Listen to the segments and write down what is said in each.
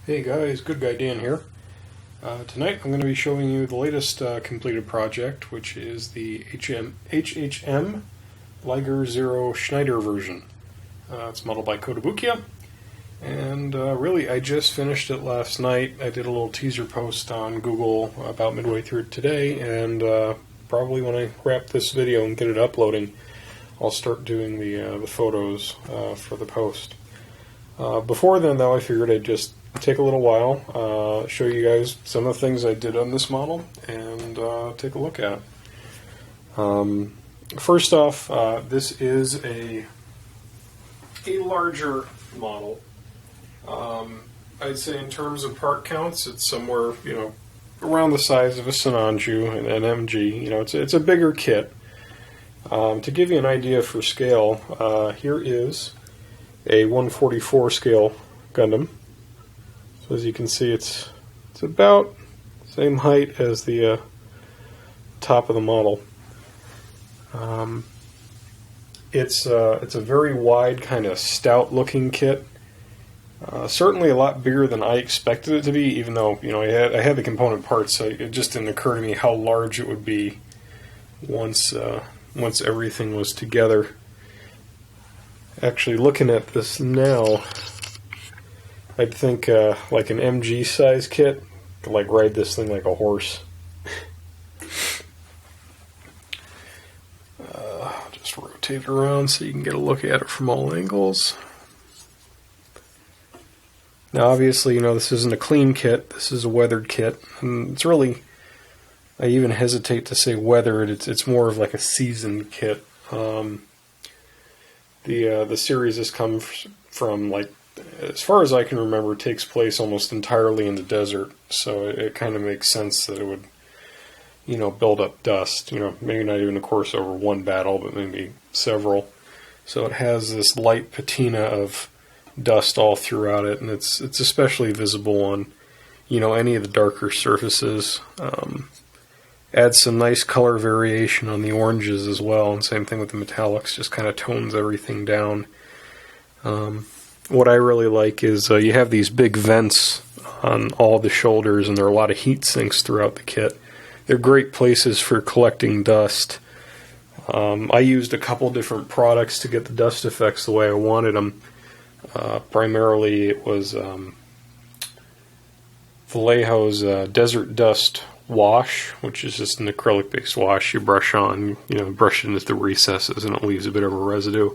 Hey guys, Good Guy Dan here. Tonight I'm going to be showing you the latest completed project, which is the HHM Liger 0 Schneider version. It's modeled by Kotobukiya, and really I just finished it last night. I did a little teaser post on Google about midway through it today, and probably when I wrap this video and get it uploading, I'll start doing the photos for the post. Before then, though, I figured I'd just take a little while, show you guys some of the things I did on this model, and take a look at it. First off, this is a larger model. I'd say in terms of part counts, it's somewhere, around the size of a Sinanju and an MG. It's a bigger kit. To give you an idea for scale, here is a 144 scale Gundam. So as you can see, it's about the same height as the top of the model. It's a very wide, kind of stout-looking kit. Certainly a lot bigger than I expected it to be. Even though I had the component parts, so it just didn't occur to me how large it would be once everything was together. Actually, looking at this now, I'd think like an MG size kit could ride this thing like a horse. Just rotate it around so you can get a look at it from all angles. Now obviously, this isn't a clean kit, this is a weathered kit, and it's really, I even hesitate to say weathered, it's more of like a seasoned kit. The series has come from, as far as I can remember, takes place almost entirely in the desert, so it kind of makes sense that it would, build up dust, maybe not even, of course, over one battle, but maybe several. So it has this light patina of dust all throughout it, and it's especially visible on, any of the darker surfaces. Adds some nice color variation on the oranges as well, and same thing with the metallics, just kind of tones everything down. What I really like is you have these big vents on all the shoulders, and there are a lot of heat sinks throughout the kit. They're great places for collecting dust. I used a couple different products to get the dust effects the way I wanted them. Primarily it was Vallejo's Desert Dust Wash, which is just an acrylic based wash you brush on, brush it into the recesses and it leaves a bit of a residue.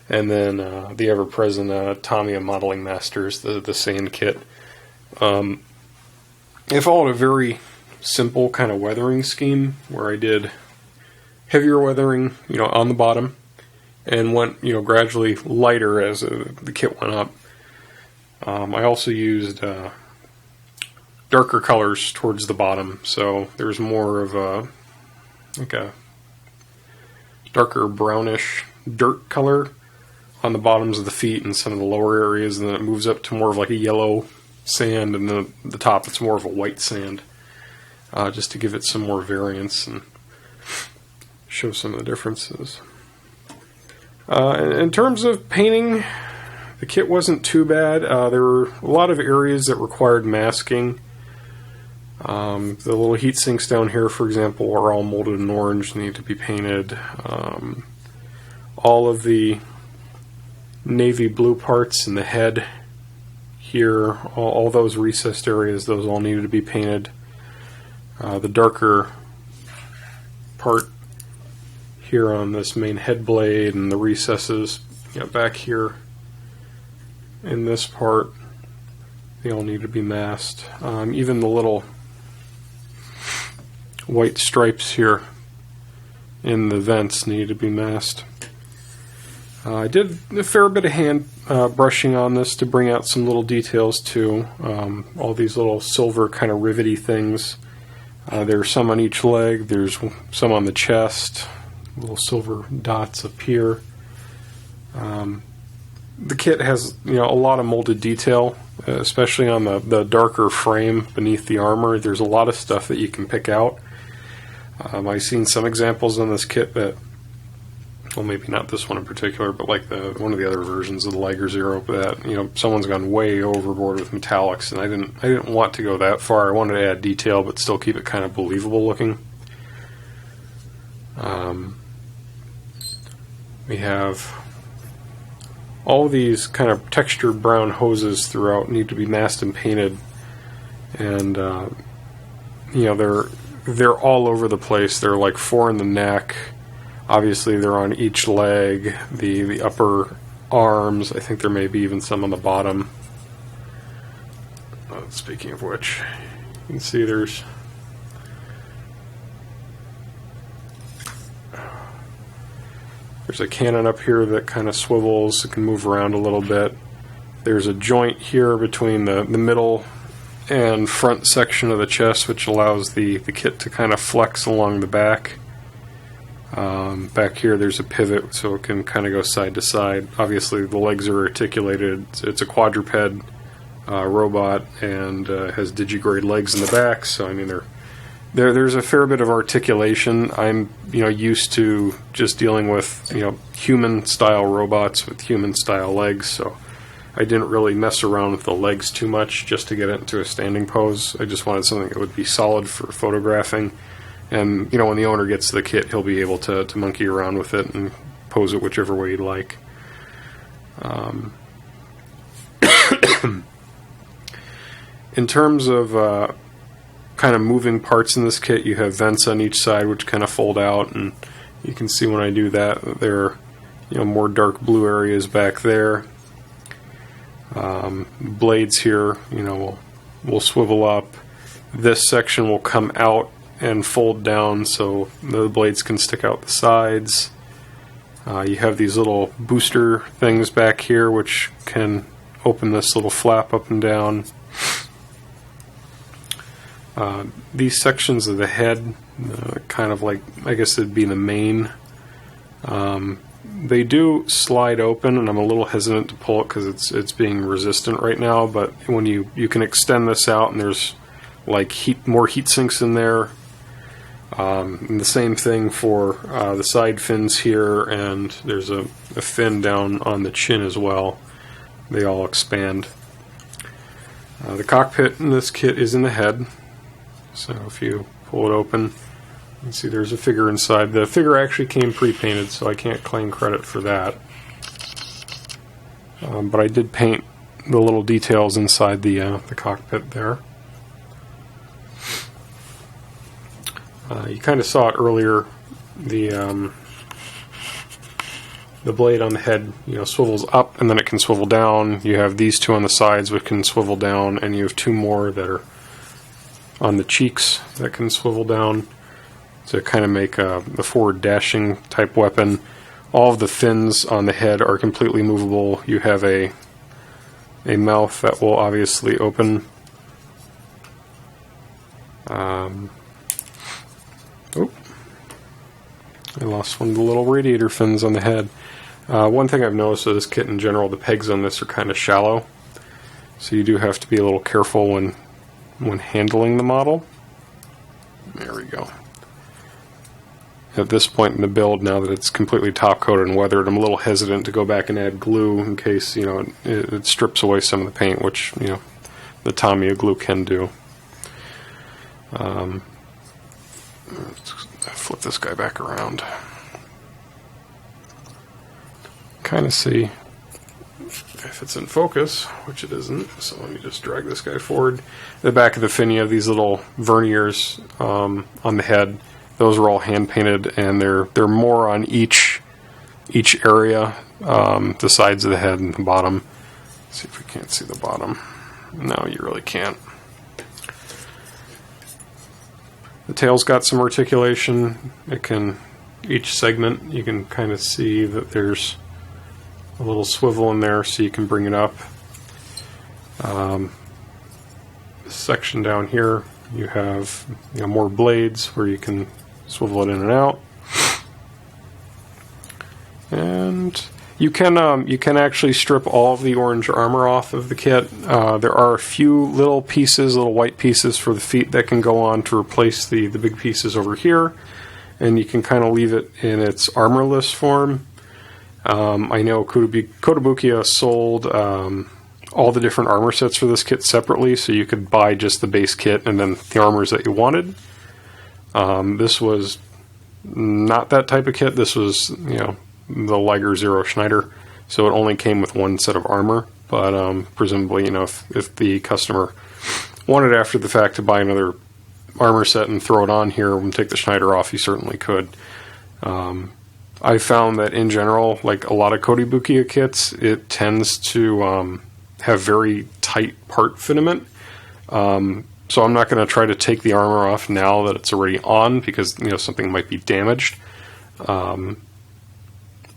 And then the ever present Tamiya Modeling Masters, the sand kit. I followed a very simple kind of weathering scheme where I did heavier weathering, on the bottom, and went, gradually lighter as the kit went up. I also used darker colors towards the bottom, so there's more of a darker brownish dirt color on the bottoms of the feet and some of the lower areas, and then it moves up to more of a yellow sand, and then the top it's more of a white sand, just to give it some more variance and show some of the differences. In terms of painting, the kit wasn't too bad. There were a lot of areas that required masking. The little heat sinks down here, for example, are all molded in orange, need to be painted. All of the navy blue parts in the head here, all those recessed areas, those all needed to be painted. The darker part here on this main head blade and the recesses back here in this part, they all need to be masked. Even the little white stripes here in the vents need to be masked. I did a fair bit of hand brushing on this to bring out some little details too. All these little silver kind of rivety things. There's some on each leg, there's some on the chest, little silver dots up here. The kit has a lot of molded detail, especially on the darker frame beneath the armor. There's a lot of stuff that you can pick out. I've seen some examples on this kit that well, maybe not this one in particular, but like one of the other versions of the Liger Zero, that, you know, someone's gone way overboard with metallics, and I didn't want to go that far. I wanted to add detail, but still keep it kind of believable looking. We have all these kind of textured brown hoses throughout need to be masked and painted, and you know, they're all over the place. They're like 4 in the neck. Obviously, they're on each leg, the upper arms. I think there may be even some on the bottom. Speaking of which, you can see there's a cannon up here that kind of swivels. It can move around a little bit. There's a joint here between the middle and front section of the chest, which allows the kit to kind of flex along the back. Back here there's a pivot so it can kind of go side to side. Obviously the legs are articulated. It's a quadruped robot, and has digigrade legs in the back, so I mean there's a fair bit of articulation. I'm, you know, used to just dealing with, you know, human style robots with human style legs, so I didn't really mess around with the legs too much just to get it into a standing pose. I just wanted something that would be solid for photographing. And, you know, when the owner gets the kit, he'll be able to monkey around with it and pose it whichever way he'd like. In terms of kind of moving parts in this kit, you have vents on each side which kind of fold out, and you can see when I do that there are, you know, more dark blue areas back there. Blades here, you know, will swivel up. This section will come out and fold down so the blades can stick out the sides. You have these little booster things back here which can open this little flap up and down. These sections of the head, kind of like, I guess it'd be the main, they do slide open, and I'm a little hesitant to pull it because it's being resistant right now, but when you can extend this out, and there's like more heat sinks in there. And the same thing for the side fins here, and there's a fin down on the chin as well. They all expand. The cockpit in this kit is in the head, so if you pull it open, you can see there's a figure inside. The figure actually came pre-painted, so I can't claim credit for that. But I did paint the little details inside the cockpit there. You kind of saw it earlier. The blade on the head, you know, swivels up, and then it can swivel down. You have these two on the sides which can swivel down, and you have two more that are on the cheeks that can swivel down to kind of make the forward dashing type weapon. All of the fins on the head are completely movable. You have a mouth that will obviously open. I lost one of the little radiator fins on the head. One thing I've noticed with this kit in general, the pegs on this are kind of shallow, so you do have to be a little careful when handling the model. There we go. At this point in the build, now that it's completely top coated and weathered, I'm a little hesitant to go back and add glue in case, you know, it strips away some of the paint, which, you know, the Tamiya glue can do. Let's flip this guy back around. Kind of see if it's in focus, which it isn't, so let me just drag this guy forward. The back of the fin, you have these little verniers on the head. Those are all hand painted, and they're more on each area, the sides of the head and the bottom. Let's see if we can't see the bottom. No, you really can't. The tail's got some articulation. Each segment, you can kind of see that there's a little swivel in there, so you can bring it up. This section down here, you have, you know, more blades where you can swivel it in and out. And you can actually strip all of the orange armor off of the kit. There are a few little pieces, little white pieces for the feet that can go on to replace the big pieces over here, and you can kind of leave it in its armorless form. I know Kotobukiya sold all the different armor sets for this kit separately, so you could buy just the base kit and then the armors that you wanted. This was not that type of kit. This was, the Liger 0 Schneider, so it only came with one set of armor. But presumably, if the customer wanted after the fact to buy another armor set and throw it on here and take the Schneider off, you certainly could. I found that in general, like a lot of Kotobukiya kits, it tends to have very tight part fitment. So I'm not going to try to take the armor off now that it's already on, because something might be damaged.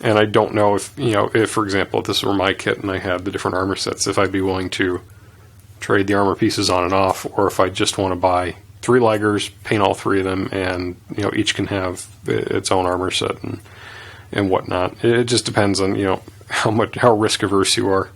And I don't know if for example, if this were my kit and I had the different armor sets, if I'd be willing to trade the armor pieces on and off, or if I just want to buy 3 Ligers, paint all 3 of them, and each can have its own armor set and whatnot. It just depends on how risk averse you are.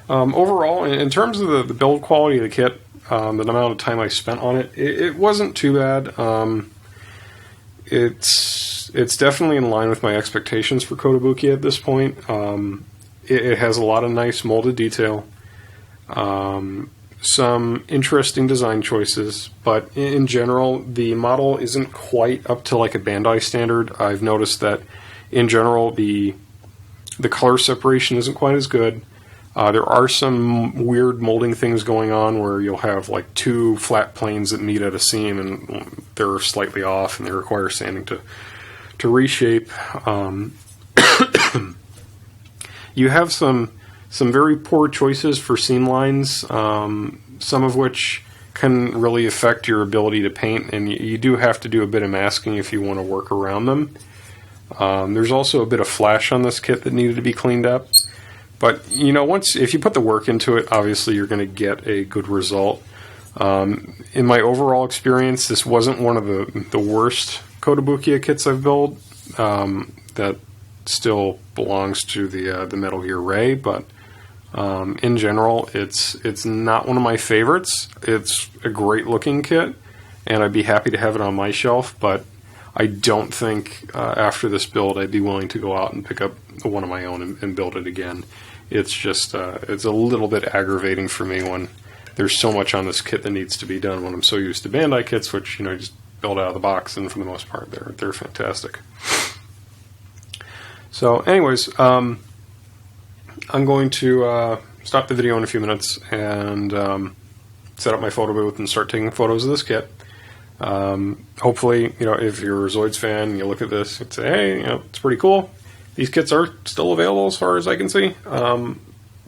Overall, in terms of the build quality of the kit, the amount of time I spent on it, it wasn't too bad. It's definitely in line with my expectations for Kotobukiya at this point. It has a lot of nice molded detail, some interesting design choices, but in general, the model isn't quite up to like a Bandai standard. I've noticed that in general, the color separation isn't quite as good. There are some weird molding things going on where you'll have like 2 flat planes that meet at a seam and they're slightly off and they require sanding to reshape. You have some very poor choices for seam lines, some of which can really affect your ability to paint, and you do have to do a bit of masking if you want to work around them. There's also a bit of flash on this kit that needed to be cleaned up. But, if you put the work into it, obviously you're going to get a good result. In my overall experience, this wasn't one of the worst Kotobukiya kits I've built. That still belongs to the Metal Gear Ray, but in general, it's not one of my favorites. It's a great looking kit, and I'd be happy to have it on my shelf, but I don't think after this build I'd be willing to go out and pick up one of my own and build it again. It's just it's a little bit aggravating for me when there's so much on this kit that needs to be done when I'm so used to Bandai kits, which just build out of the box, and for the most part they're fantastic. So anyways, I'm going to stop the video in a few minutes and set up my photo booth and start taking photos of this kit. Hopefully, if you're a Zoids fan and you look at this and say, hey, it's pretty cool. These kits are still available as far as I can see. They're a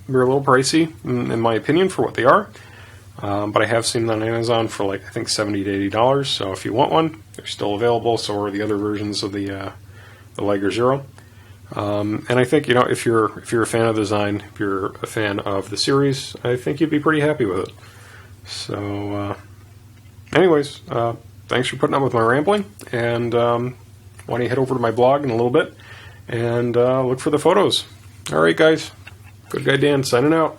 little pricey, in my opinion, for what they are. But I have seen them on Amazon for I think $70 to $80. So if you want one, they're still available. So are the other versions of the Liger 0. And I think, if you're a fan of the design, if you're a fan of the series, I think you'd be pretty happy with it. So, anyways, thanks for putting up with my rambling. And why don't you head over to my blog in a little bit and look for the photos. All right, guys. Good Guy Dan signing out.